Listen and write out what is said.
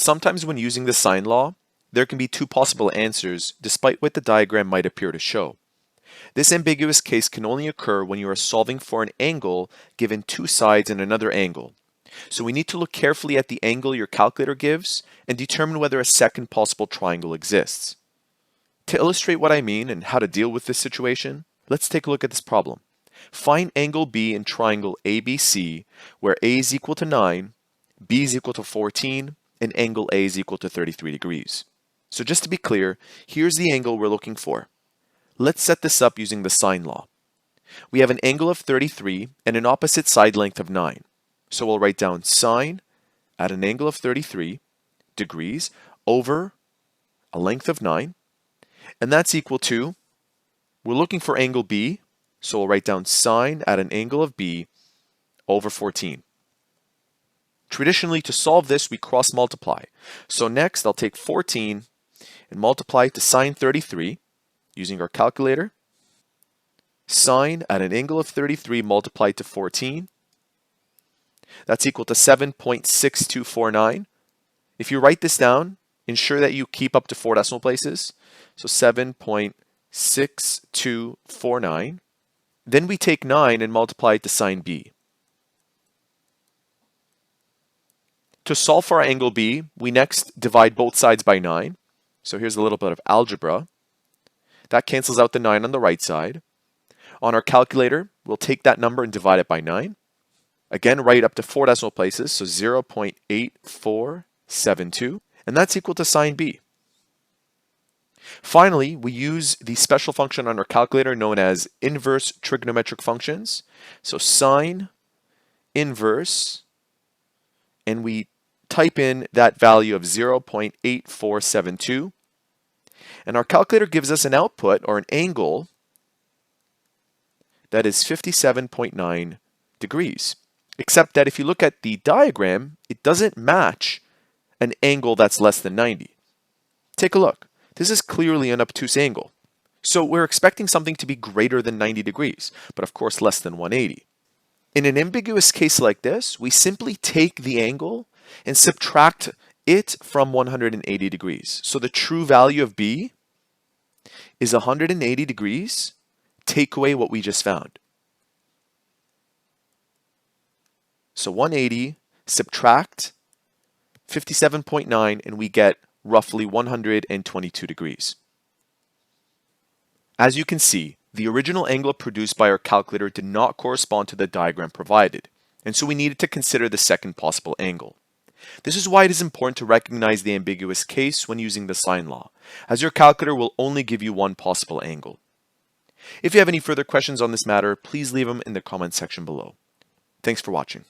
Sometimes when using the sine law, there can be two possible answers despite what the diagram might appear to show. This ambiguous case can only occur when you are solving for an angle given two sides and another angle. So we need to look carefully at the angle your calculator gives and determine whether a second possible triangle exists. To illustrate what I mean and how to deal with this situation, let's take a look at this problem. Find angle B in triangle ABC, where A is equal to 9, B is equal to 14, and angle A is equal to 33 degrees. So just to be clear, here's the angle we're looking for. Let's set this up using the sine law. We have an angle of 33 and an opposite side length of 9. So we'll write down sine at an angle of 33 degrees over a length of 9. And that's equal to, we're looking for angle B, so we'll write down sine at an angle of B over 14. Traditionally, to solve this, we cross multiply. So next, I'll take 14 and multiply to sine 33 using our calculator. Sine at an angle of 33 multiplied to 14. That's equal to 7.6249. If you write this down, ensure that you keep up to 4 decimal places. So 7.6249. Then we take 9 and multiply it to sine B. To solve for our angle B, we next divide both sides by 9. So here's a little bit of algebra. That cancels out the 9 on the right side. On our calculator, we'll take that number and divide it by 9. Again, write up to 4 decimal places, so 0.8472. And that's equal to sine B. Finally, we use the special function on our calculator known as inverse trigonometric functions. So sine inverse, and we type in that value of 0.8472. And our calculator gives us an output or an angle that is 57.9 degrees. Except that if you look at the diagram, it doesn't match an angle that's less than 90. Take a look. This is clearly an obtuse angle. So we're expecting something to be greater than 90 degrees, but of course less than 180. In an ambiguous case like this, we simply take the angle and subtract it from 180 degrees. So the true value of B is 180 degrees. Take away what we just found. So 180, subtract 57.9, and we get roughly 122 degrees. As you can see, the original angle produced by our calculator did not correspond to the diagram provided, and so we needed to consider the second possible angle. This is why it is important to recognize the ambiguous case when using the sine law, as your calculator will only give you one possible angle. If you have any further questions on this matter, please leave them in the comment section below. Thanks for watching.